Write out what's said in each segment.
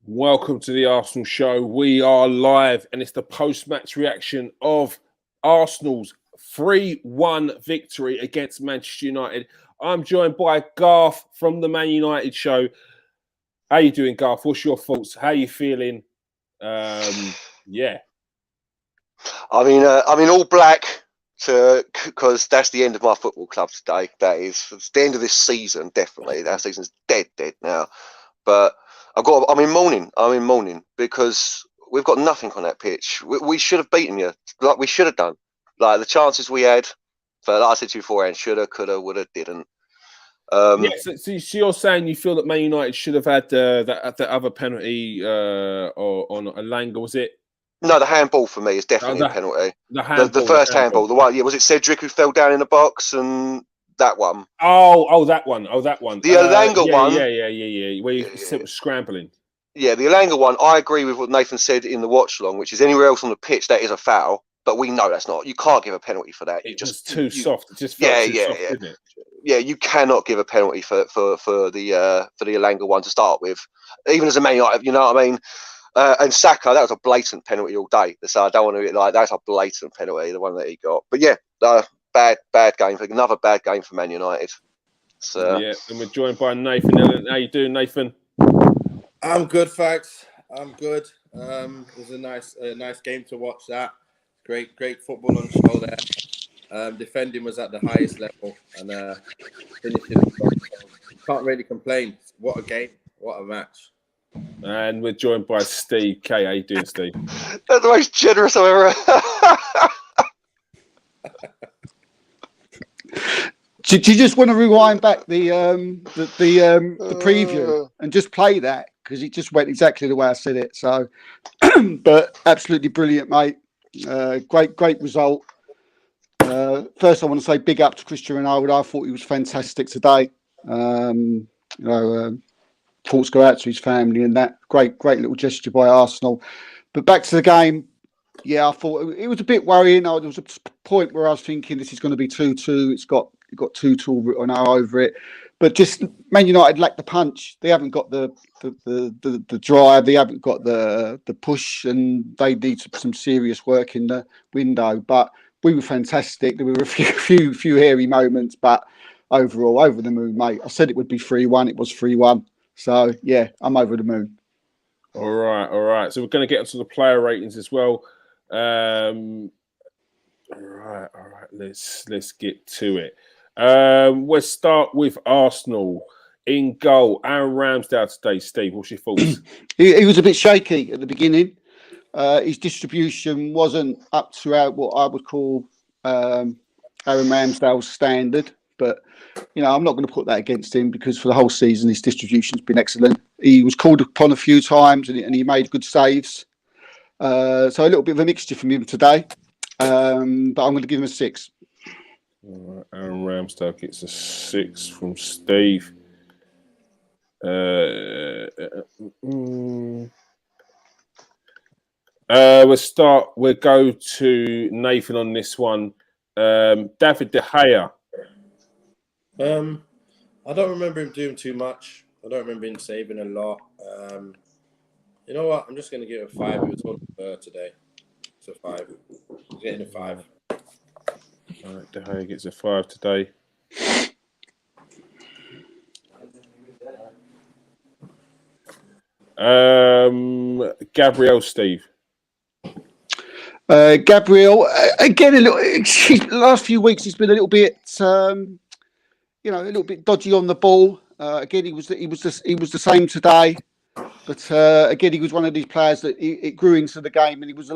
Welcome to the Arsenal show. We are live and it's the post-match reaction of Arsenal's 3-1 victory against Manchester United. I'm joined by Garth from the Man United show. How you doing, Garth? What's your thoughts? How are you feeling? Yeah. I'm in all black because that's the end of my football club today. It's the end of this season, definitely. That season's dead now. But I'm in mourning because we've got nothing on that pitch. We should have beaten you, like we should have done. Like the chances we had, but like I said to you beforehand, shoulda, coulda, woulda, didn't. So you're saying you feel that Man United should have had that other penalty on Elanga, was it? No, the handball for me is definitely a penalty. The first handball, the one, was it Cedric who fell down in the box and that one? Oh, that one. The Elanga one. Yeah. Where you scrambling. Yeah, the Elanga one, I agree with what Nathan said in the watch along, which is anywhere else on the pitch that is a foul, but we know that's not. You can't give a penalty for that. It just too soft. It just felt too soft, didn't it? Yeah, you cannot give a penalty for the Elanga one to start with, even as a Man United. You know what I mean? And Saka, that was a blatant penalty all day. So I don't want to be like that's a blatant penalty, the one that he got. But yeah, bad game for another bad game for Man United. So yeah, and we're joined by Nathan. How you doing, Nathan? I'm good, thanks. I'm good. It was a nice game to watch. That great football on show there. Defending was at the highest level, and finishing. Can't really complain. What a game! What a match! And we're joined by Steve K. How you doing, Steve? That's the most generous I've ever. Do you just want to rewind back the preview and just play that because it just went exactly the way I said it. So, but absolutely brilliant, mate. Great result. First, I want to say big up to Cristiano Ronaldo. I thought he was fantastic today. Thoughts go out to his family and that great little gesture by Arsenal. But back to the game. Yeah, I thought it was a bit worrying. There was a point where I was thinking this is going to be 2-2. It's got 2-2 written over it. But just Man United lack the punch. They haven't got the drive. They haven't got the push, and they need some serious work in the window. But we were fantastic. There were a few hairy moments, but overall, over the moon, mate. I said it would be 3-1. It was 3-1. So yeah, I'm over the moon. All right. So we're going to get onto the player ratings as well. All right. Let's get to it. We'll start with Arsenal in goal. Aaron Ramsdale today. Steve, what's your thoughts? He was a bit shaky at the beginning. His distribution wasn't up to what I would call Aaron Ramsdale's standard, but I'm not going to put that against him because for the whole season his distribution's been excellent. He was called upon a few times and he made good saves. So a little bit of a mixture from him today, but I'm going to give him a 6. All right, Aaron Ramsdale gets a 6 from Steve. We'll go to Nathan on this one. David De Gea. I don't remember him doing too much. I don't remember him saving a lot. You know what? I'm just going to give it a 5. It was on today. It's a 5. I'm getting a 5. All right, De Gea gets a 5 today. Gabriel, Steve. Gabriel again. Last few weeks he's been a little bit, a little bit dodgy on the ball. Again, he was the same today, but again he was one of these players that it grew into the game, and he was a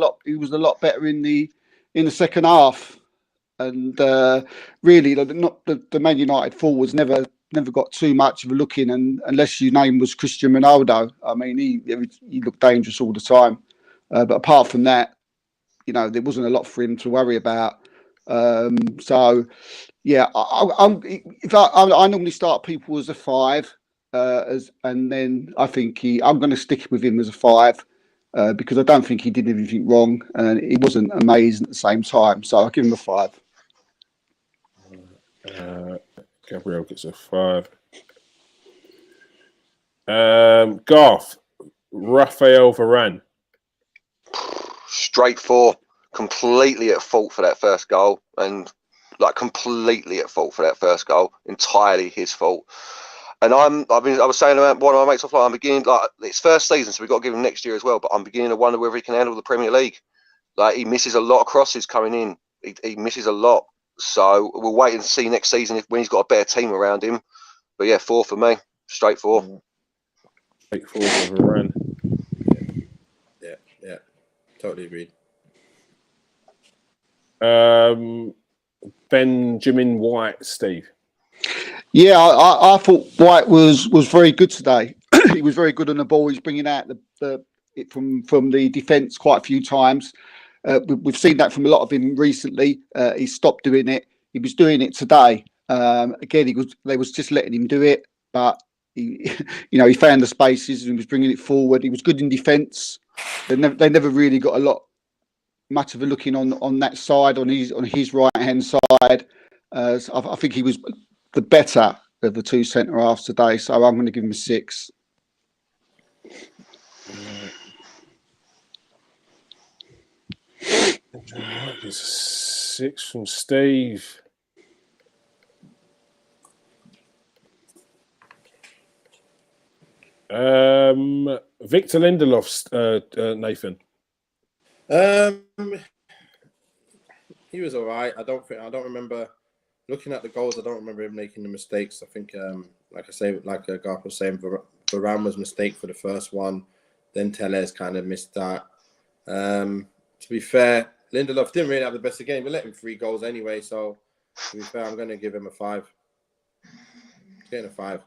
lot better in the second half. And really, the Man United forwards never got too much of a look in, and unless your name was Cristiano Ronaldo, I mean, he looked dangerous all the time. But apart from that, there wasn't a lot for him to worry about. So, yeah, I normally start people as a 5, and then I think I'm going to stick with him as a 5 because I don't think he did anything wrong, and he wasn't amazing at the same time. So I'll give him a 5. Gabriel gets a 5. Garth, Raphael Varane. Straight 4. Completely at fault for that first goal, and like completely at fault for that first goal. Entirely his fault. And I was saying about one of my mates offline, I'm beginning, like, it's first season, so we've got to give him next year as well, but I'm beginning to wonder whether he can handle the Premier League. Like, he misses a lot of crosses coming in. He misses a lot. So we'll wait and see next season when he's got a better team around him. But yeah, 4 for me. Straight 4. Straight 4 for Varane. Yeah. Totally agreed. Benjamin White, Steve. Yeah, I thought White was very good today. He was very good on the ball. He's bringing out it from the defence quite a few times. We've seen that from a lot of him recently. He stopped doing it. He was doing it today. Again, they was just letting him do it, but he found the spaces and was bringing it forward. He was good in defence. They never really got much of a looking on that side, on his right hand side. So I think he was the better of the two centre halves today. So I'm going to give him a 6. It's 6 from Steve. Victor Lindelof, Nathan. He was all right. I don't remember looking at the goals. I don't remember him making the mistakes. I think, like Garth was saying, Varane was a mistake for the first one. Then Tellez kind of missed that. To be fair, Lindelof didn't really have the best of game. We let him 3 goals anyway. So to be fair, I'm going to give him a 5. He's getting a 5.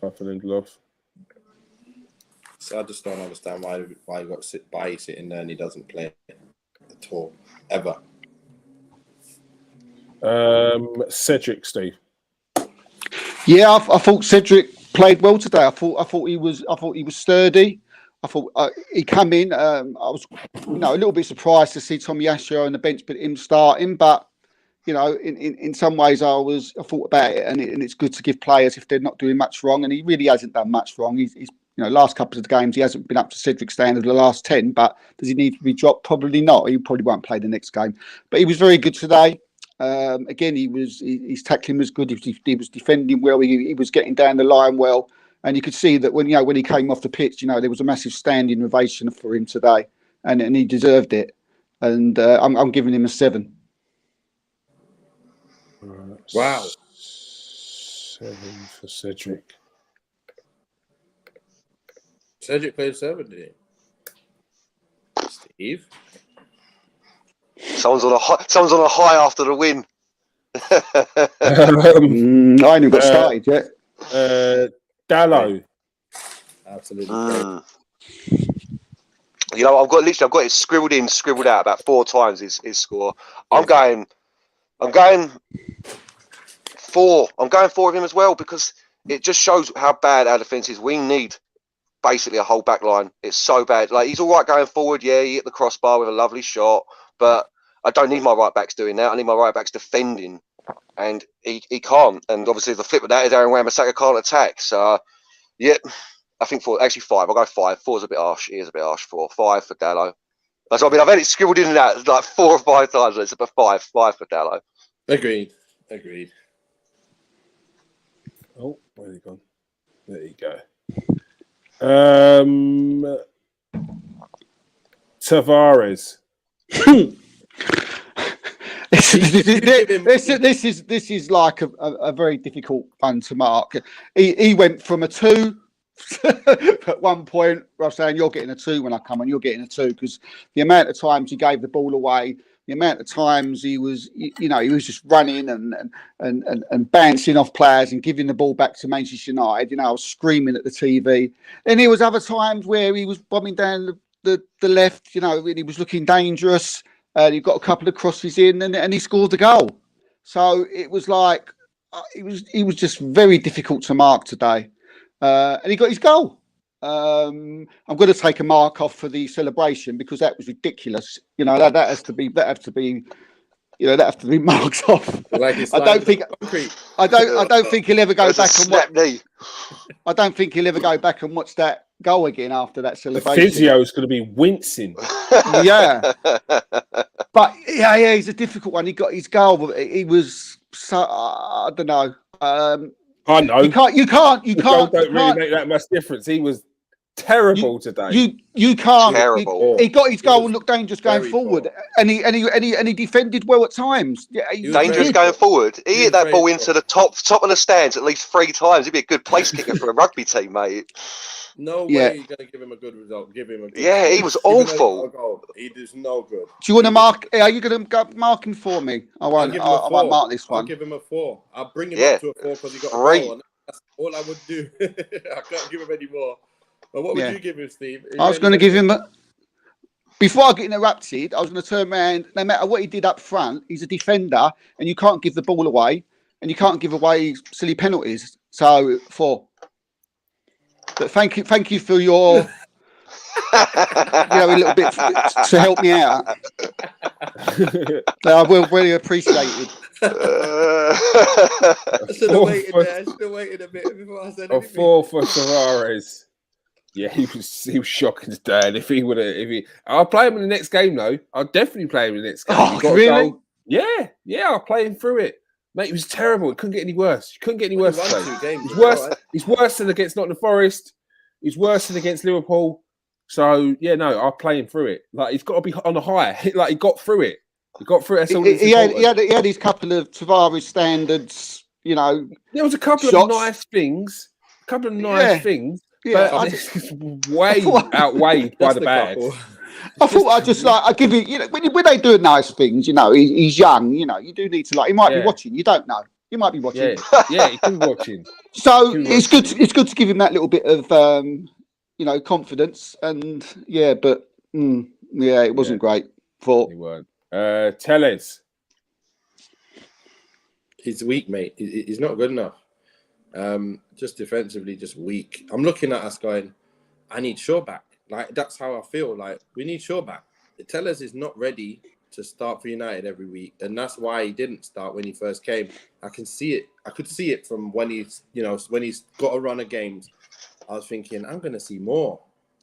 5 for Lindelof. So I just don't understand why he's sitting there and he doesn't play at all ever. Cedric, Steve. Yeah, I thought Cedric played well today. I thought he was sturdy. I thought he come in. I was a little bit surprised to see Tommy Asher on the bench, but him starting. But in some ways, I thought about it, and it's good to give players if they're not doing much wrong. And he really hasn't done much wrong. He's last couple of games he hasn't been up to Cedric's standard the last 10. But does he need to be dropped? Probably not. He probably won't play the next game. But he was very good today. Again, his tackling was good. He was defending well. He was getting down the line well, and you could see that when he came off the pitch, there was a massive standing ovation for him today, and he deserved it. And I'm giving him a 7. Wow, 7 for Cedric. Cedric played 7, did he? Steve. Someone's on a high after the win. I ain't even got started yet. Dallo. Absolutely. I've got it scribbled out about 4 times his score. I'm going 4. I'm going 4 of him as well because it just shows how bad our defence is. We need basically a whole back line. It's so bad. Like, he's all right going forward. Yeah, he hit the crossbar with a lovely shot, but I don't need my right backs doing that. I need my right backs defending, and he can't. And obviously the flip of that is Aaron Wan-Bissaka can't attack. So yeah, I think 4. Actually 5. I'll go 5. 4's a bit harsh. He is a bit harsh. 4. 5 for Dallo. That's what I mean. I've had it scribbled in and out like 4 or 5 times. It's about 5 for Dallo. Agreed. Oh, where's he gone? There you go. Tavares. This is like a very difficult one to mark. He went from a 2 at one point. I was saying you're getting a 2 when I come, and you're getting a 2 because the amount of times he gave the ball away, the amount of times he was just running and bouncing off players and giving the ball back to Manchester United. I was screaming at the TV. Then there was other times where he was bombing down the left. And he was looking dangerous. He got a couple of crosses in, and he scored the goal. So it was like he was just very difficult to mark today, and he got his goal. I'm going to take a mark off for the celebration because that was ridiculous. That has to be that have to be marked off. I don't think he'll ever go back and watch. I don't think he'll ever go back and watch that goal again after that The celebration. physio is going to be wincing. Yeah. But yeah, he's a difficult one. He got his goal, but he was so I don't know. I know. You can't. The goal don't really make that much difference. He was terrible today. You can't. Terrible. He got his goal and looked dangerous going very forward, poor. and he defended well at times. Yeah, Dangerous did. going forward. He hit that ball very into the top of the stands at least 3 times. He'd be a good place kicker for a rugby team, mate. No way Yeah. you're going to give him a good result. Give him a good Yeah, he was awful. goal. He is no good. Do you want to mark? Are you going to mark him for me? I I'll won't. give him a 4. I won't mark this I'll one. give him a 4. I'll bring him Yeah. up to a 4 because he got 3. a goal. And that's all I would do. I can't give him any more. But what would you give him, Steve? I was going to give him. Before I get interrupted, I was going to turn around. No matter what he did up front, he's a defender, and you can't give the ball away, and you can't give away silly penalties. So 4. But thank you for your, a little bit to help me out. I will really appreciate it. I should have waited there. I should have waited a bit before I said A anything. 4 for Tavares. Yeah, he was shocking today. And I'll play him in the next game though. I'll definitely play him in the next game. Oh, really? Yeah, I'll play him through it. Mate, it was terrible. It couldn't get any worse. You couldn't get any Well, worse. he won Today. 2 games He's as worse. well, eh? He's worse than against Nottingham Forest. He's worse than against Liverpool. So yeah, no, I'll play him through it. Like he's got to be on a high. Like he got through it. He got through it. That's all He had his couple of Tavares standards. There was a couple of nice things. Yeah, But this is way outweighed by the bad. I thought I give you. When they do nice things, he's young. You do need to he might be watching. You don't know. You might be watching. Yeah, he could be watching. So it's good. It's good to give him that little bit of confidence. And but it wasn't great. He weren't. Tellez. He's weak, mate. He's not good enough. Just defensively, just weak. I'm looking at us going, I need Shaw back. Like, that's how I feel. Like, we need Shaw back. Tellez is not ready to start for United every week. And that's why he didn't start when he first came. I can see it. I could see it from when he's got a run of games. I was thinking, I'm going to see more.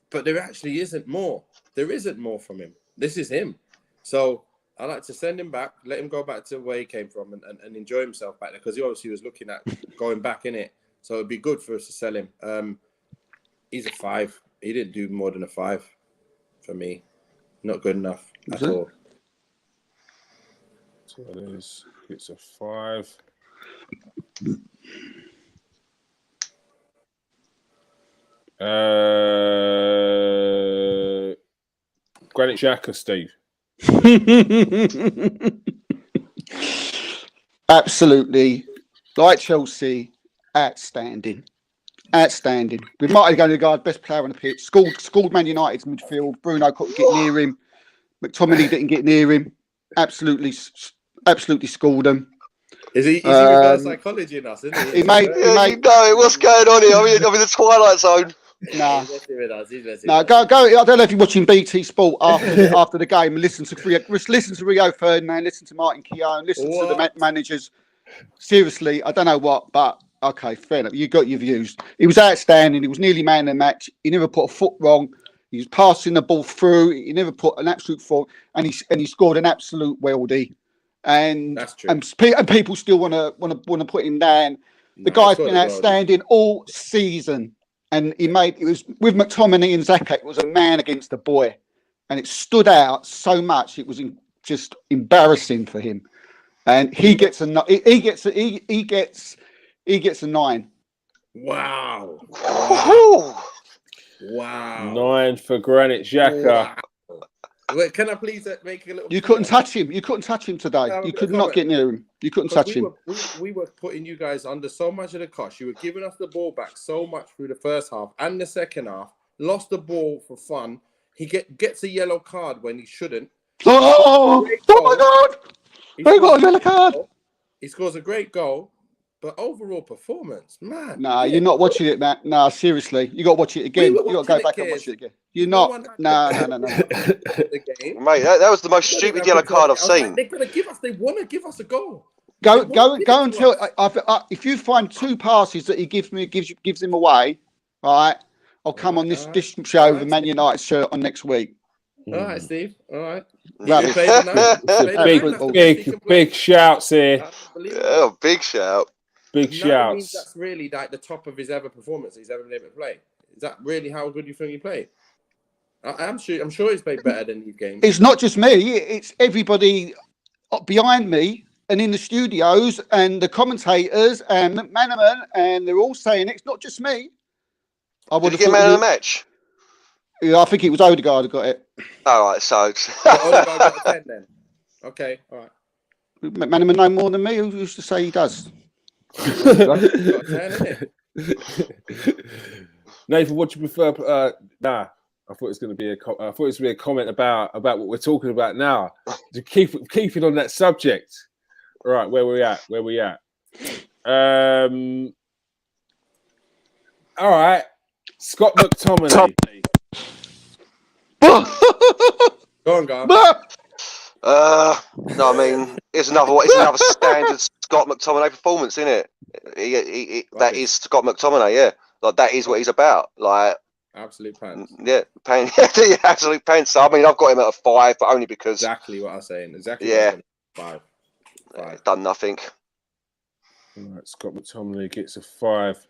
But there actually isn't more. There isn't more from him. This is him. So I like to send him back, let him go back to where he came from and enjoy himself back there, because he obviously was looking at going back in it. So it'd be good for us to sell him. He's a 5. He didn't do more than a 5 for me. Not good enough at all. So it's a 5. Granit Xhaka, Steve. Absolutely, like Chelsea, outstanding. We might have gone to guard best player on the pitch. Schooled Man United's midfield. Bruno couldn't get near him. McTominay didn't get near him. Absolutely schooled them. Is he reverse psychology in us, isn't he? What's going on here? I'm in the Twilight Zone. Nah. He's No, go. I don't know if you're watching BT Sport after the game and listen to Rio Ferdinand, listen to Martin Keown, listen to the managers. Seriously, I don't know what, but okay, fair enough. You got your views. He was outstanding. He was nearly man of the match. He never put a foot wrong. He was passing the ball through. He never put an absolute fault, and he scored an absolute worldie. And that's true. And people still want to put him down. The guy's been outstanding all season. And it was with McTominay and Xhaka, it was a man against a boy, and it stood out so much. It was just embarrassing for him, and he gets a 9. Wow! 9 for Granit Xhaka. Wow. Wait, can I please make a little? You couldn't touch him. You couldn't touch him today. You could not get near him. You couldn't touch him. We were putting you guys under so much of the cosh. You were giving us the ball back so much through the first half and the second half. Lost the ball for fun. He gets a yellow card when he shouldn't. Oh my God! He got a yellow card. He scores a great goal. But overall performance, man. Nah, you're not watching it, man. Nah, seriously. You got to watch it again. You got to go back and watch it again. You're not. No. Mate, that was the most stupid yellow card I've seen. They're going to give us, they want to give us a goal. Go and tell. If you find 2 passes that he gives him away, right, I'll come on this All right. this show All with a right, Man Steve. United shirt on next week. All right, Steve. All right. Rubbish. Played the night. It's a Played the big, night. That's the best he can play. big shouts here. Unbelievable. Oh, big shout. Big Nine means shouts. that's really like the top of his ever performance he's ever been able to play. Is that really how good you think he played? I'm sure he's played better than these games. It's not just me; it's everybody behind me and in the studios and the commentators and McManaman, and they're all saying it's not just me. I Did would you have get thought. man of the match? Yeah, I think it was Odegaard who got it. All right, so Odegaard got a 10 then. Okay, all right. McManaman know more than me. Who used to say he does? Got a 10, innit? Nathan, what do you prefer? Nah, I thought it was going to be a comment about what we're talking about now. To keep it on that subject. All right, where we at? All right, Scott McTominay. Go on, Gar. no, I mean it's another standard Scott McTominay performance, isn't it? That is Scott McTominay, yeah. Like that is what he's about. Like Absolute pants. yeah, absolute pants. I mean, I've got him at a 5, but only because Exactly what I was saying. Exactly. Yeah. What I was saying. 5. Done nothing. All right, Scott McTominay gets a 5.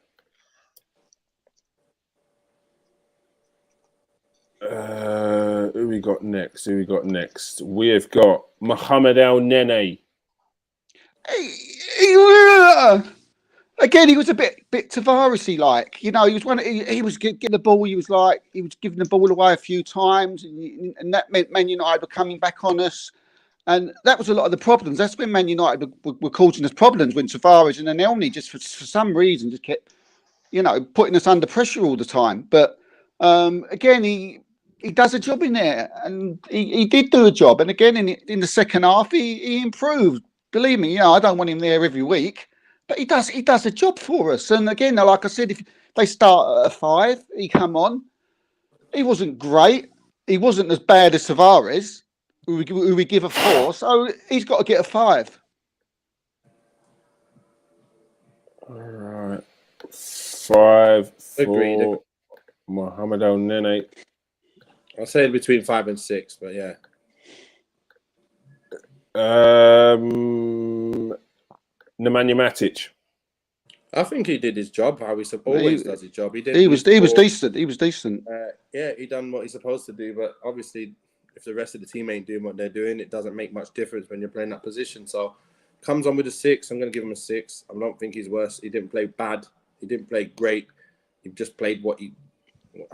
Who we got next? We have got Mohamed El Nene. Again, he was a bit Tavares-y like. He was he was getting the ball. He was giving the ball away a few times, and that meant Man United were coming back on us. And that was a lot of the problems. That's when Man United were causing us problems, when Tavares and Elneny just for some reason just kept, putting us under pressure all the time. But again, he does a job in there, and he did do a job. And again, in the second half, he improved. Believe me, I don't want him there every week, but he does a job for us. And again, like I said, if they start at a 5, he come on. He wasn't great. He wasn't as bad as Tavares, who we give a 4. So he's got to get a 5. All right, 5 Agreed. for Mohamed El Nene. I'll say between 5 and 6, but yeah. Nemanja Matic. I think he did his job. How he always does his job. He was decent. He was decent. Yeah, he done what he's supposed to do. But obviously, if the rest of the team ain't doing what they're doing, it doesn't make much difference when you're playing that position. So, comes on with a 6. I'm going to give him a 6. I don't think he's worse. He didn't play bad. He didn't play great. He just played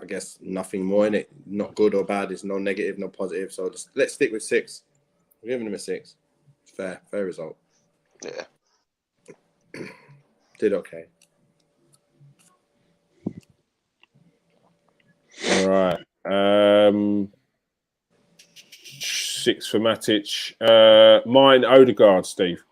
I guess nothing more in it. Not good or bad. It's no negative, no positive. So let's stick with 6. I'm giving him a 6. Fair result. Yeah. Did okay. All right. 6 for Matic. Mine, Odegaard, Steve.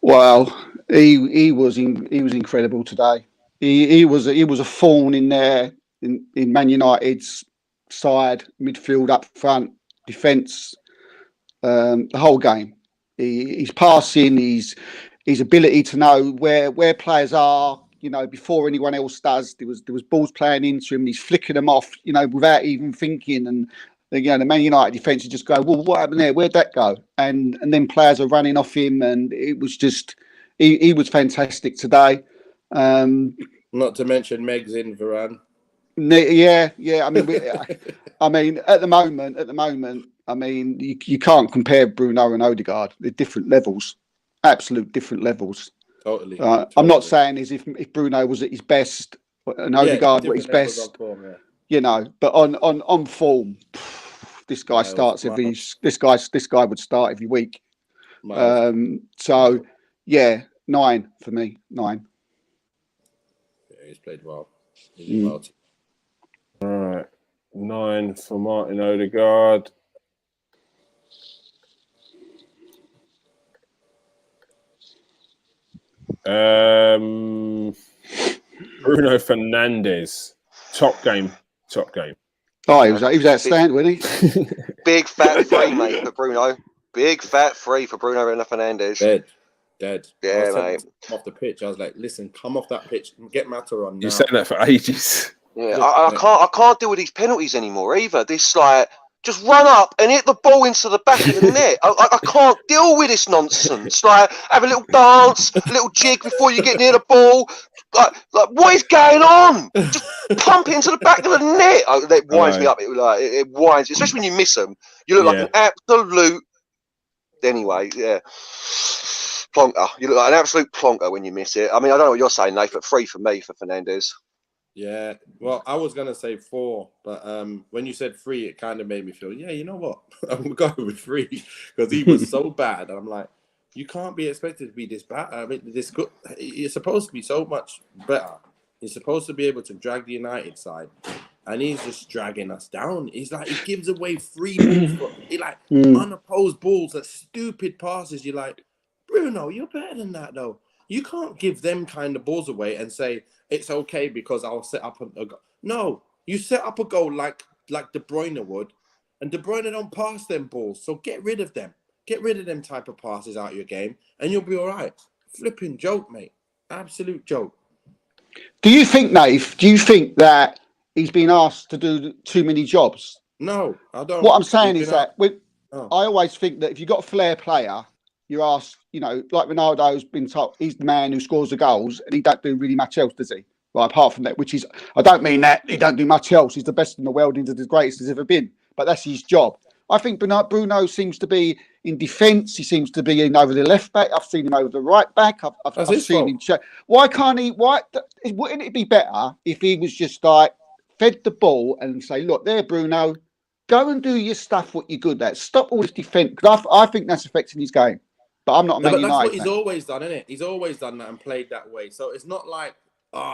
Well, he was incredible today. He was a thorn in there in Man United's side, midfield, up front, defence, the whole game. His passing, his ability to know where players are, before anyone else does. There was balls playing into him. He's flicking them off, without even thinking. And the Man United defence would just go, well, what happened there? Where'd that go? And then players are running off him, and it was just he was fantastic today. Not to mention Meg's in Varane. Yeah. I mean, at the moment, I mean, you can't compare Bruno and Odegaard. They're different levels, absolute different levels. Totally. I'm not saying as if Bruno was at his best and Odegaard was his best, form, yeah. But on form, this guy starts every. This guy would start every week. So yeah, 9 for me. 9. Yeah, he's played well. Well. All right. 9 for Martin Odegaard. Bruno Fernandes. Top game. Oh, he was outstanding, wasn't he? Big fat 3, mate, for Bruno. Big fat 3 for Bruno Fernandes. Dead. Yeah, mate. Off the pitch. I was like, listen, come off that pitch. Get Mata on now. You said that for ages. Yeah, I can't deal with these penalties anymore either. This like just run up and hit the ball into the back of the net. I can't deal with this nonsense. Like have a little dance, a little jig before you get near the ball. Like what is going on? Just pump it into the back of the net. That winds me up. It winds, especially when you miss them. You look like an absolute. Anyway, yeah. Plonker. You look like an absolute plonker when you miss it. I mean, I don't know what you're saying, Nate, but 3 for me for Fernandes. Yeah, well, I was gonna say 4, but when you said 3, it kind of made me feel, yeah, you know what, I'm going with 3 because he was so bad. And I'm like, you can't be expected to be this bad. I mean, this good. You're supposed to be so much better. You're supposed to be able to drag the United side, and he's just dragging us down. He's like, he gives away free balls, unopposed balls, that stupid passes. You're like, Bruno, you're better than that, though. You can't give them kind of balls away and say it's okay because I'll set up a goal. No, you set up a goal like De Bruyne would, and De Bruyne don't pass them balls. So get rid of them. Get rid of them type of passes out of your game, and you'll be all right. Flipping joke, mate. Absolute joke. Do you think, Nave? Do you think that he's been asked to do too many jobs? No, I don't. What I'm saying is that I always think that if you've got a flair player, you're asked, like Ronaldo's been told he's the man who scores the goals and he don't do really much else, does he? Right, apart from that, which is, I don't mean that he don't do much else. He's the best in the world, he's the greatest there's ever been, but that's his job. I think Bruno seems to be in defence. He seems to be in over the left back. I've seen him over the right back. I've seen him. Why can't he? Wouldn't it be better if he was just like fed the ball and say, look, there, Bruno, go and do your stuff, what you're good at. Stop all this defence. Because I think that's affecting his game. But I'm not a Man United. That's what he's always done, isn't it? He's always done that and played that way. So it's not like,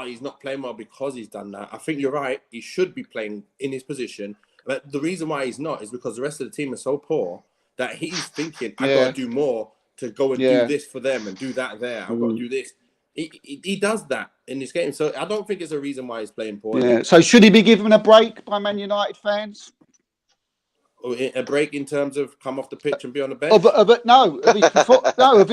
he's not playing well because he's done that. I think you're right. He should be playing in his position. But the reason why he's not is because the rest of the team is so poor that he's thinking, I've got to do more to go and do this for them and do that there. I've got to do this. He does that in this game. So I don't think it's a reason why he's playing poorly. Yeah. So should he be given a break by Man United fans? A break in terms of come off the pitch and be on the bench? Of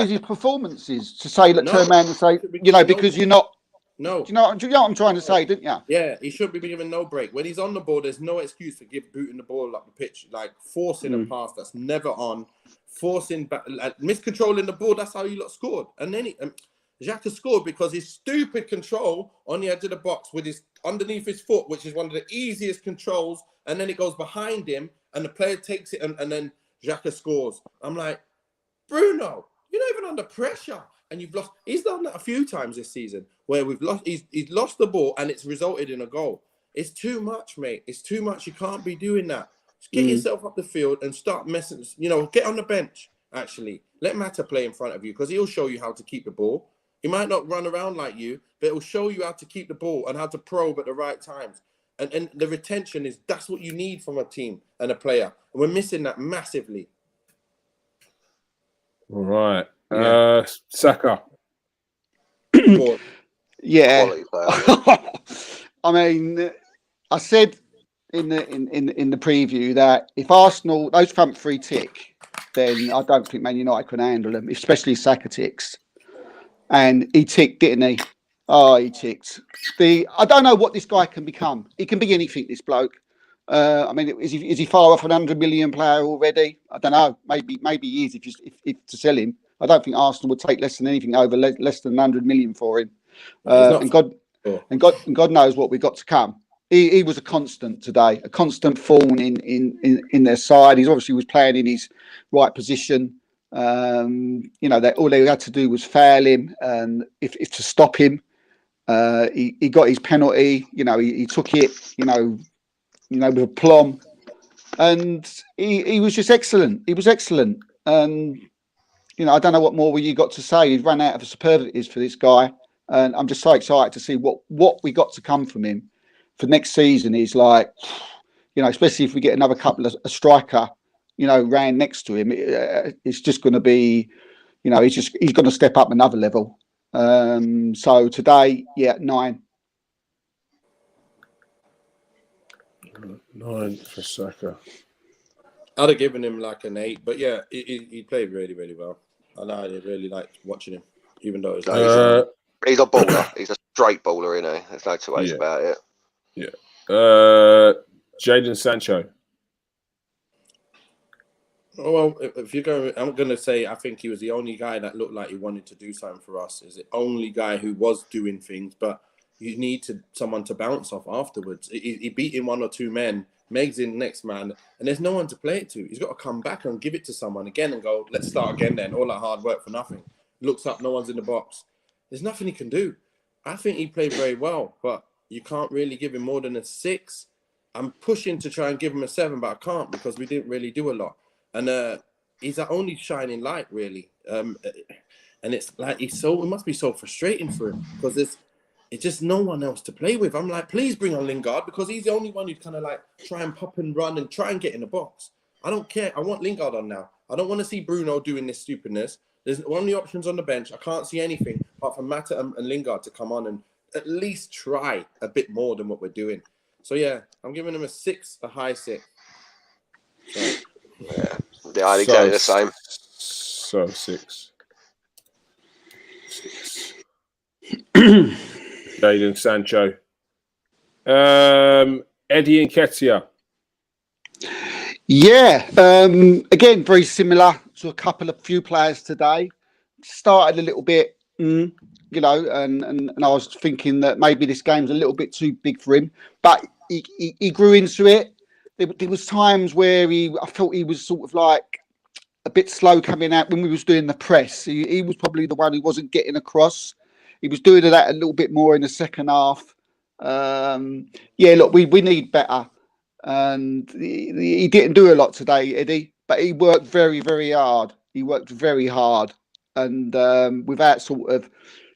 his performances. To say, turn around and say, because you're not. No. Do you know what I'm trying to say, didn't you? Yeah, he should be given no break. When he's on the ball, there's no excuse for booting the ball up the pitch, like forcing a pass that's never on, forcing back, miscontrolling the ball. That's how you lot scored. And then Xhaka scored because his stupid control on the edge of the box with his underneath his foot, which is one of the easiest controls, and then it goes behind him, and the player takes it, and then Xhaka scores. I'm like, Bruno, you're not even under pressure. And you've lost. He's done that a few times this season where we've lost. He's lost the ball and it's resulted in a goal. It's too much, mate. It's too much. You can't be doing that. Just get yourself up the field and start messing. Get on the bench. Actually, let Mata play in front of you because he'll show you how to keep the ball. He might not run around like you, but it'll show you how to keep the ball and how to probe at the right times. And the retention that's what you need from a team and a player. And we're missing that massively. All right. Saka. Yeah. I mean, I said in the preview that if Arsenal, those front three tick, then I don't think Man United can handle them, especially Saka ticks. And he ticked, didn't he? Oh, he ticked. I don't know what this guy can become. He can be anything, this bloke. I mean, is he far off an 100 million player already? I don't know. Maybe he is if to sell him. I don't think Arsenal would take less than anything over less than 100 million for him. And God knows what we've got to come. He was a constant today, a constant thorn in their side. He obviously was playing in his right position. That all they had to do was foul him, and if to stop him, he got his penalty. He took it. With aplomb, and he was just excellent. He was excellent, and I don't know what more you got to say. He's run out of superlatives for this guy, and I'm just so excited to see what we got to come from him for next season. Is like, especially if we get another couple of a striker, ran next to him. It's just going to be, he's going to step up another level. So today, 9. 9 for Saka. I'd have given him like an 8, but yeah, he played really, really well. And I really liked watching him, even though he's a baller. He's a straight baller, There's no two ways about it. Yeah. Jadon Sancho. Oh, well, if you're going, I'm going to say I think he was the only guy that looked like he wanted to do something for us. Is the only guy who was doing things, but you need someone to bounce off afterwards. He beat in one or two men. Meg's in next man, and there's no one to play it to. He's got to come back and give it to someone again and go, let's start again then. All that hard work for nothing. Looks up, no one's in the box. There's nothing he can do. I think he played very well, but you can't really give him more than a 6. I'm pushing to try and give him a 7, but I can't because we didn't really do a lot. And he's our only shining light, really. And it's like it must be so frustrating for him because it's just no one else to play with. I'm like, please bring on Lingard because he's the only one who'd kind of like try and pop and run and try and get in the box. I don't care. I want Lingard on now. I don't want to see Bruno doing this stupidness. There's only options on the bench. I can't see anything apart from Mata and Lingard to come on and at least try a bit more than what we're doing. So yeah, I'm giving him a 6, a high 6. So, Yeah, exactly the same. So 6. Jadon Sancho. Eddie Nketiah. Yeah, again, very similar to a few players today. Started a little bit, and I was thinking that maybe this game's a little bit too big for him, but he grew into it. There was times where I felt he was sort of like a bit slow coming out when we was doing the press. He was probably the one who wasn't getting across. He was doing that a little bit more in the second half. Look, we need better. And he didn't do a lot today, Eddie, but he worked very, very hard. He worked very hard, and without sort of,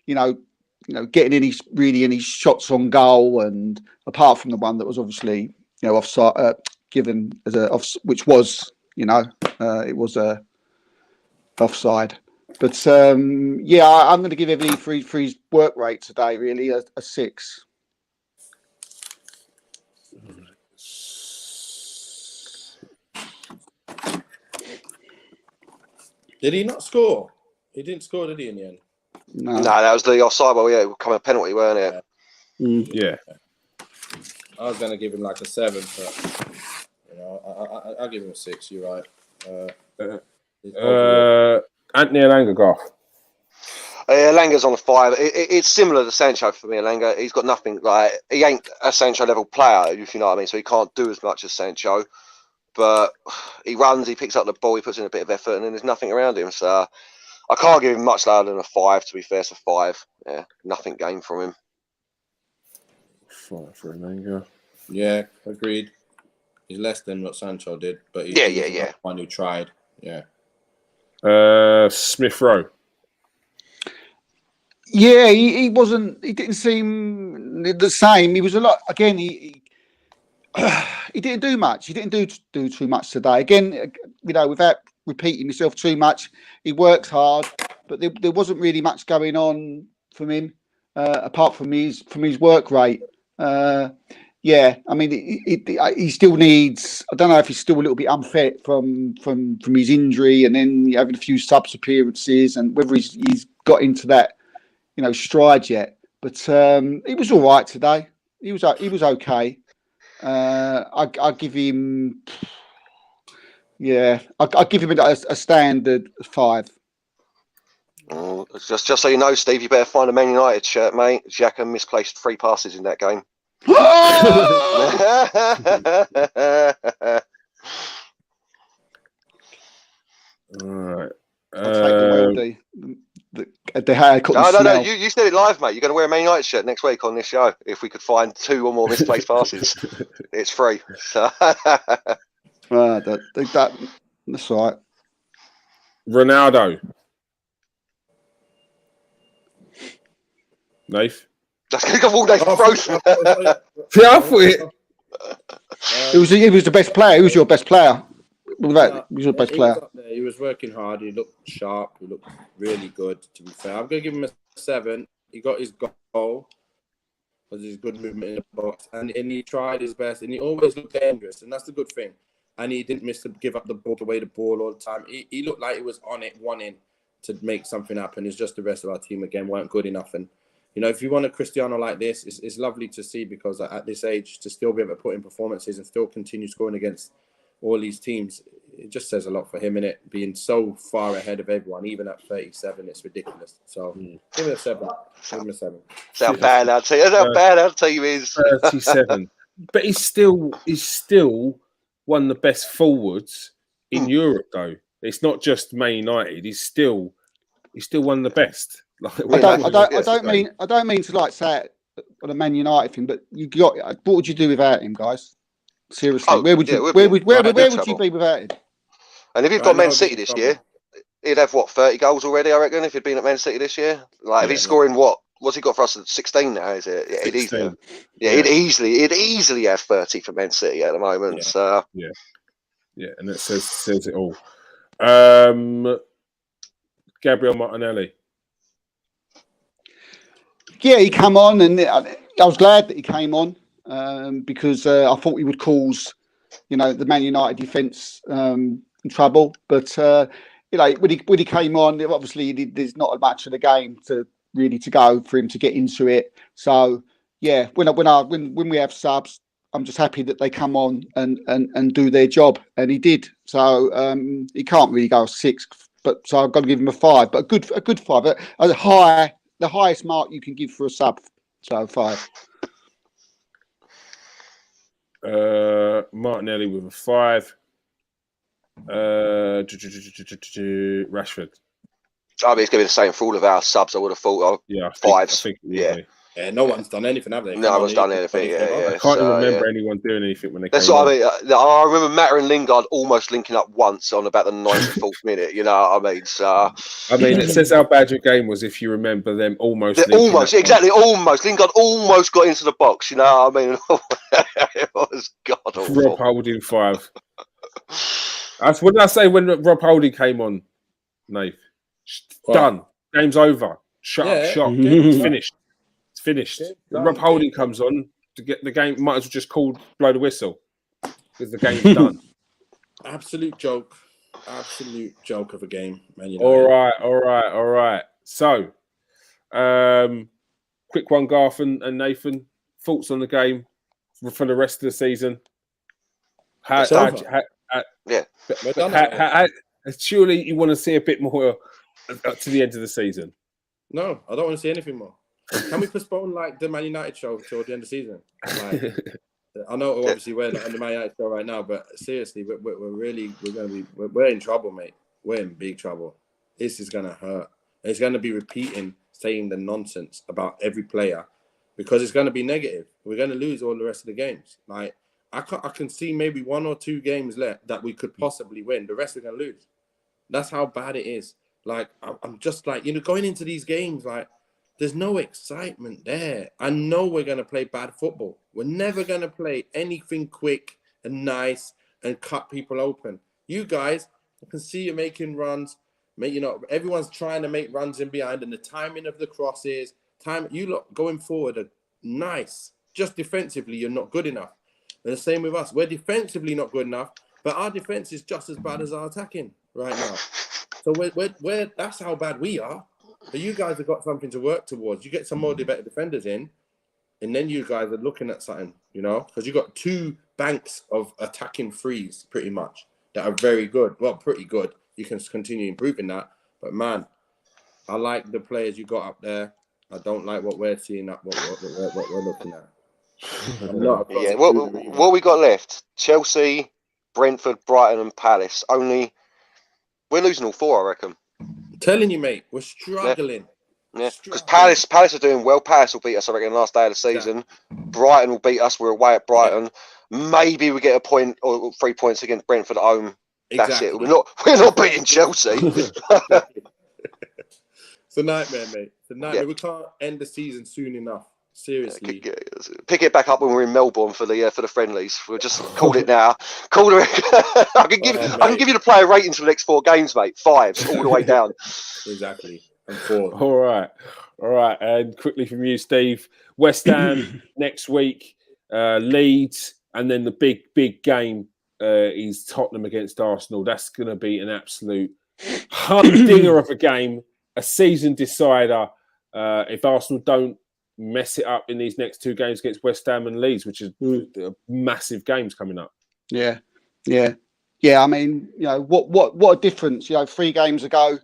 getting any shots on goal, and apart from the one that was obviously, offside, given as which was, it was a offside. But I'm going to give Eddie for his work rate today, really, a 6. did he not score? He didn't score, did he, in the end? No, that was the offside. Well, yeah, it would come a penalty, weren't it? Yeah. I was going to give him like a 7, but I'll give him a 6. You're right. Yeah, Anthony Elanga. Langa's on a 5. It's similar to Sancho for me. Langa, he's got nothing like he ain't a Sancho level player, if you know what I mean. So he can't do as much as Sancho, but he runs, he picks up the ball, he puts in a bit of effort, and then there's nothing around him. So I can't give him much lower than a 5. To be fair, it's a 5. Yeah, nothing gained from him. 5 for Elanga. Yeah, agreed. He's less than what Sancho did, but he's the one who tried. Yeah. Smith Rowe. Yeah, he wasn't. He didn't seem the same. He was a lot. Again, he didn't do much. He didn't do too much today. Again, without repeating himself too much, he works hard, but there wasn't really much going on from him apart from his work rate. I mean, he still needs. I don't know if he's still a little bit unfit from his injury, and then having a few subs appearances, and whether he's got into that, stride yet. But he was all right today. He was okay. I give him. Yeah, I give him a standard 5. Oh, just so you know, Steve, you better find a Man United shirt, mate. Xhaka misplaced 3 passes in that game. All right. I'll take the worldie. The haircut. No. You said it live, mate. You're going to wear a Man United shirt next week on this show. If we could find 2 or more misplaced passes, it's free. So. That's all right. Ronaldo. Knife. Just going to go all day frozen. Yeah, I thought it. He was the best player. He was your best player. He was your best player. He was working hard. He looked sharp. He looked really good, to be fair. I'm going to give him a 7. He got his goal because he's good movement in the box. And he tried his best. And he always looked dangerous. And that's the good thing. And he didn't miss to give up the ball, away the ball all the time. He looked like he was on it, wanting to make something happen. It's just the rest of our team, again, weren't good enough. And You know, if you want a Cristiano like this, it's lovely to see, because at this age, to still be able to put in performances and still continue scoring against all these teams, it just says a lot for him, innit? Being so far ahead of everyone, even at 37, it's ridiculous. So give it a 7. Give him a 7. That's how bad our team. That's how bad our team is. 37, but he's still one of the best forwards in Europe, though. It's not just Man United. He's still one of the best. Like, I don't mean to like say it on a Man United thing, but what would you do without him, guys? Seriously, where would you be without him? And if you've got Man City this year, he'd have 30 goals already, I reckon, if he'd been at Man City this year. Like if he's scoring what's he got for us? 16 now, is it? Yeah, he'd easily have 30 for Man City at the moment. Yeah. So and it says it all. Gabriel Martinelli. Yeah, he came on, and I was glad that he came on because I thought he would cause, the Man United defence trouble. But when he came on, obviously there's not much of the game to go for him to get into it. So yeah, when we have subs, I'm just happy that they come on and do their job, and he did. So he can't really go 6, but so I've got to give him a 5, but a good 5, the highest mark you can give for a sub. So 5. Martinelli with a 5. Rashford. I mean, it's going to be the same for all of our subs. I would have thought. Yeah, 5s. Yeah, no one's done anything, have they? No one's done anything. I can't even remember anyone doing anything when they That's came what on. I mean. I remember Mata and Lingard almost linking up once on about the 94th minute. You know what I mean? So it says how bad your game was if you remember them almost. Almost. Lingard almost got into the box. You know what I mean? It was god awful. Rob Holding 5. What did I say when Rob Holding came on? Nate, done. Game's over. Shut up shop. It's finished. It's finished. When Rob Holding comes on to get the game, might as well just blow the whistle because the game's done. Absolute joke of a game, man. All right. So, quick one, Garth and Nathan. Thoughts on the game for the rest of the season? Surely you want to see a bit more to the end of the season. No, I don't want to see anything more. Can we postpone the Man United show till the end of the season? I know obviously we're on the Man United show right now, but seriously, we're in trouble, mate. We're in big trouble. This is gonna hurt. It's gonna be saying the nonsense about every player because it's gonna be negative. We're gonna lose all the rest of the games. I can see maybe 1 or 2 games left that we could possibly win. The rest we're gonna lose. That's how bad it is. I'm just going into these games, there's no excitement there. I know we're going to play bad football. We're never going to play anything quick and nice and cut people open. You guys, I can see you making runs. Everyone's trying to make runs in behind, and the timing of the crosses, you lot going forward are nice. Just defensively, you're not good enough. And the same with us. We're defensively not good enough, but our defense is just as bad as our attacking right now. So we're that's how bad we are. But you guys have got something to work towards. You get some more better defenders in, and then you guys are looking at something, because you've got 2 banks of attacking threes pretty much that are very good. Well, pretty good. You can continue improving that. But man, I like the players you got up there. I don't like what we're seeing what we're looking at. What we got left? Chelsea, Brentford, Brighton, and Palace. We're losing all 4, I reckon. Telling you, mate, we're struggling. Yeah, because Palace are doing well. Palace will beat us, I reckon, last day of the season. Yeah. Brighton will beat us. We're away at Brighton. Yeah. Maybe we get a point or 3 points against Brentford at home. Exactly. That's it. We're not beating Chelsea. It's a nightmare, mate. It's a nightmare. Yeah. We can't end the season soon enough. Seriously. Pick it back up when we're in Melbourne for the friendlies. We'll just call it now. I can give you the player ratings for the next 4 games, mate. 5s all the way down. Exactly. And 4. All right. And quickly from you, Steve. West Ham next week, Leeds, and then the big game is Tottenham against Arsenal. That's going to be an absolute humdinger of a game, a season decider. if Arsenal don't mess it up in these next 2 games against West Ham and Leeds, which is massive games coming up. Yeah. I mean, what a difference. 3 games ago,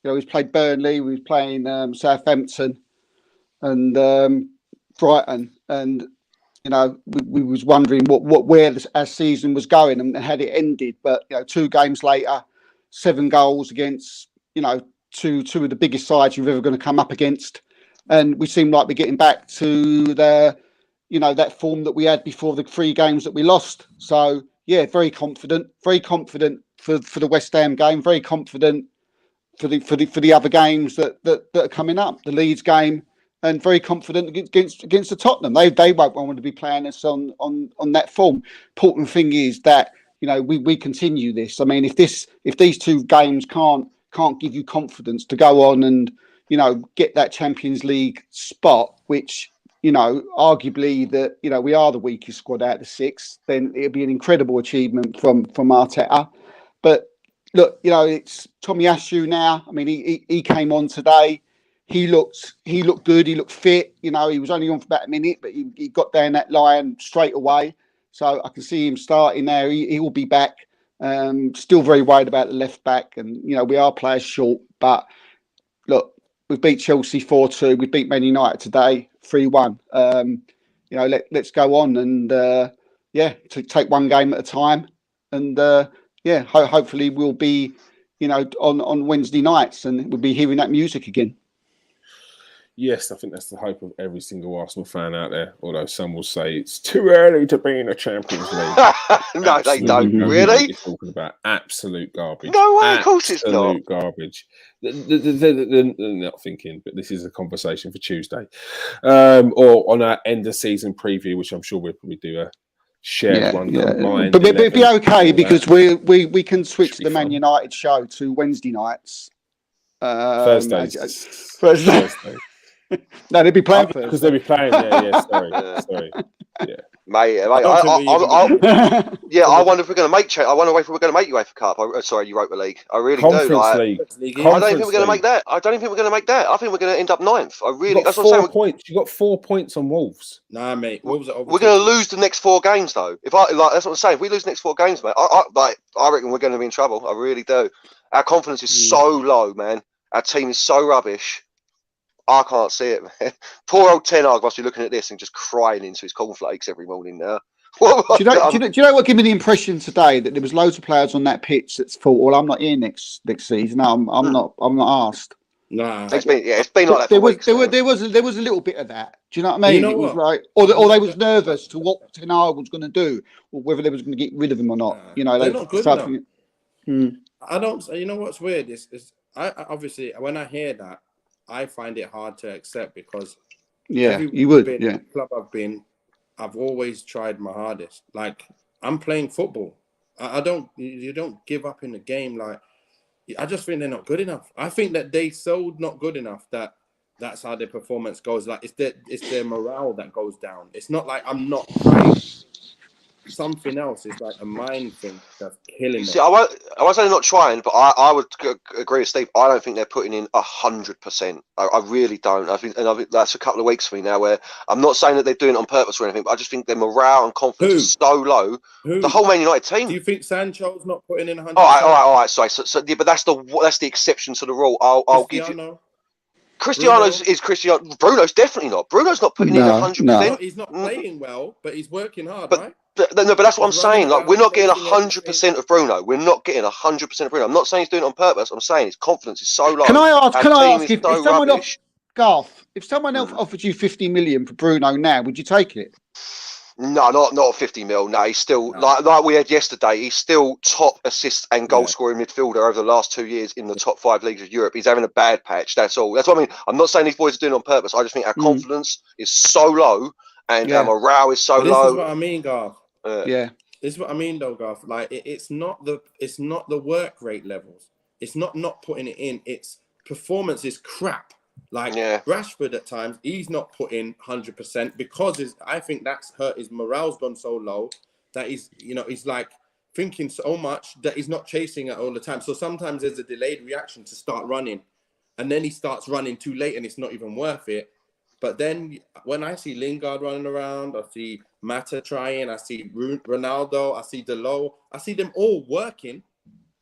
we played Burnley, we was playing Southampton and Brighton, and we was wondering where our season was going and how it ended. But 2 games later, 7 goals against two of the biggest sides you're ever going to come up against, and we seem like we're getting back to that form that we had before the 3 games that we lost. So yeah, very confident for the West Ham game, very confident for the other games that are coming up, the Leeds game, and very confident against the Tottenham. They won't want to be playing us on that form. Important thing is that we continue this. I mean, if these 2 games can't give you confidence to go on and get that Champions League spot, which arguably that we are the weakest squad out of the 6, then it'll be an incredible achievement from Arteta. But look, it's Tomiyasu now. I mean, he came on today. He looked good. He looked fit. He was only on for about a minute, but he got down that line straight away. So I can see him starting there. He will be back. Still very worried about the left back, and we are players short. But look, we've beat Chelsea 4-2. We beat Man United today 3-1. Let's go on and to take 1 game at a time. And hopefully we'll be on Wednesday nights, and we'll be hearing that music again. Yes, I think that's the hope of every single Arsenal fan out there. Although some will say it's too early to be in a Champions League. No, they don't. Really? You're talking about absolute garbage. No way, of course it's not. Absolute garbage. They're not thinking, but this is a conversation for Tuesday. Or on our end of season preview, which I'm sure we'll probably do a shared one. Combined but it'd be okay because we can switch the Man United show to Wednesday nights. Thursdays. No, they'll be playing because they'll be playing. Sorry. Yeah, mate. I wonder if we're going to make. I wonder if we're going to make UEFA Cup. Europa League. I really Conference do. League. I don't think we're going to make that. I think we're going to end up 9th. I really. That's what I'm saying. Points. You got 4 points on Wolves. Nah, mate. Wolves are we're going to lose the next 4 games, though. That's what I'm saying. If we lose the next 4 games, mate, I reckon we're going to be in trouble. I really do. Our confidence is so low, man. Our team is so rubbish. I can't see it, man. Poor old Ten Hag must be looking at this and just crying into his cornflakes every morning now. Do you know what gave me the impression today that there was loads of players on that pitch that's thought, well, I'm not here next season. No, I'm not asked. Nah, it's been like that. There was a little bit of that. Do you know what I mean? It was like, or they was nervous to what Ten Hag was going to do, or whether they was going to get rid of him or not. They're not good enough. I don't. You know what's weird is I obviously when I hear that, I find it hard to accept because the club I've always tried my hardest. Like I'm playing football. You don't give up in the game. Like I just think they're not good enough. I think that they so not good enough that's how their performance goes. Like it's their morale that goes down. It's not like I'm not trying. Something else is like a mind thing that's killing them. See, I won't say they're not trying, but I would agree with Steve. I don't think they're putting in 100%. I really don't. I think that's a couple of weeks for me now where I'm not saying that they're doing it on purpose or anything, but I just think their morale and confidence is so low. The whole Man United team. Do you think Sancho's not putting in 100%? All right. Sorry. So yeah, but that's the exception to the rule. I'll give you. Cristiano's is Cristiano. Bruno's definitely not. Bruno's not putting in 100%. No, he's not playing well, but he's working hard, right? But that's what I'm saying. Like, we're not getting 100% of Bruno. We're not getting 100% of Bruno. I'm not saying he's doing it on purpose. I'm saying his confidence is so low. Can I ask if someone Garth, if someone else offered you 50 million for Bruno now, would you take it? No, not 50 mil. No, he's still like we had yesterday. He's still top assist and goal scoring midfielder over the last 2 years in the top 5 leagues of Europe. He's having a bad patch. That's all. That's what I mean. I'm not saying these boys are doing it on purpose. I just think our confidence is so low and our morale is so low. This is what I mean, Garth. This is what I mean, though, Garth. Like it's not the work rate levels. It's not putting it in. It's performance is crap. Like Rashford at times, he's not putting 100% because I think that's hurt his morale's gone so low that he's like thinking so much that he's not chasing it all the time. So sometimes there's a delayed reaction to start running, and then he starts running too late, and it's not even worth it. But then when I see Lingard running around, I see Mata trying, I see Ronaldo, I see Delo, I see them all working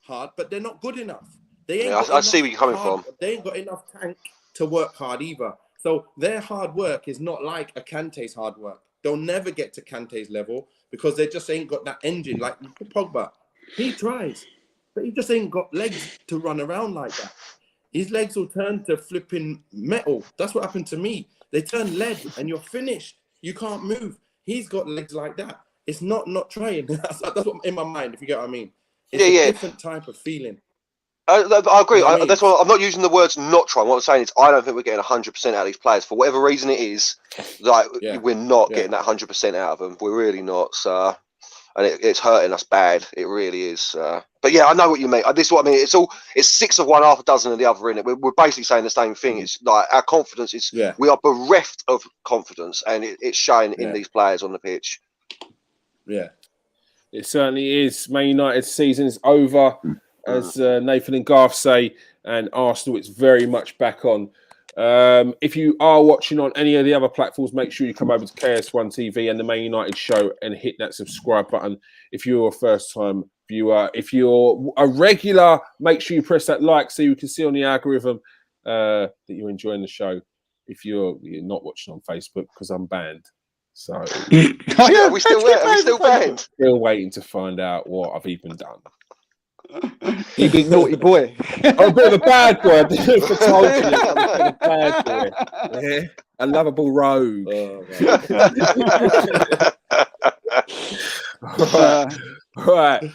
hard, but they're not good enough. They ain't. I see where you're coming from. They ain't got enough tank to work hard either. So their hard work is not like a Kante's hard work. They'll never get to Kante's level because they just ain't got that engine. Like Pogba, he tries, but he just ain't got legs to run around like that. His legs will turn to flipping metal. That's what happened to me. They turn lead and you're finished. You can't move. He's got legs like that. It's not trying. That's what in my mind, if you get what I mean. It's a different type of feeling. I agree. You know what I mean? That's why I'm not using the words not trying. What I'm saying is I don't think we're getting 100% out of these players. For whatever reason it is, like we're not getting that 100% out of them. We're really not. So, and it's hurting us bad. It really is. But yeah, I know what you mean. This is what I mean. It's 6 of one, half a dozen of the other in it. We're basically saying the same thing. It's like our confidence is. We are bereft of confidence, and it's showing in these players on the pitch. Yeah, it certainly is. Man United's season is over, as Nathan and Garth say, and Arsenal, it's very much back on. If you are watching on any of the other platforms, make sure you come over to KS1 TV and the Man United show and hit that subscribe button. If you're a first-time viewer, if you're a regular, make sure you press that like so you can see on the algorithm that you're enjoying the show. If you're not watching on Facebook, because I'm banned. So are we still banned? Still waiting to find out what I've even done. You big naughty boy. I'm a bit of a bad boy. I'm a bit of a bad boy. Yeah. A lovable rogue. Right.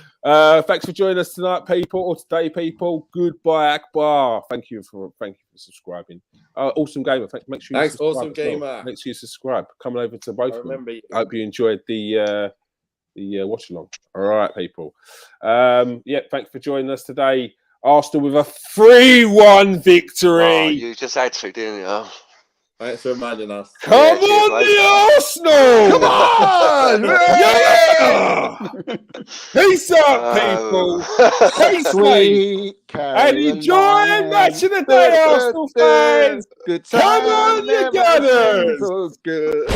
Thanks for joining us tonight, people, or today, people. Goodbye, Akbar. Thank you for subscribing. Awesome Gamer. Make sure you thanks, subscribe. Awesome Gamer. Make sure you subscribe. Coming over to both of them. I hope you enjoyed the watch along. All right, people. Thanks for joining us today. Arsenal with a 3-1 victory. Oh, you just had to, didn't you? Thanks for reminding us. Come on, the Arsenal! Come on! Yeah! Peace out, people. Sweet and enjoy match of the day, Arsenal fans. Good time. Come on, you Gunners. Good.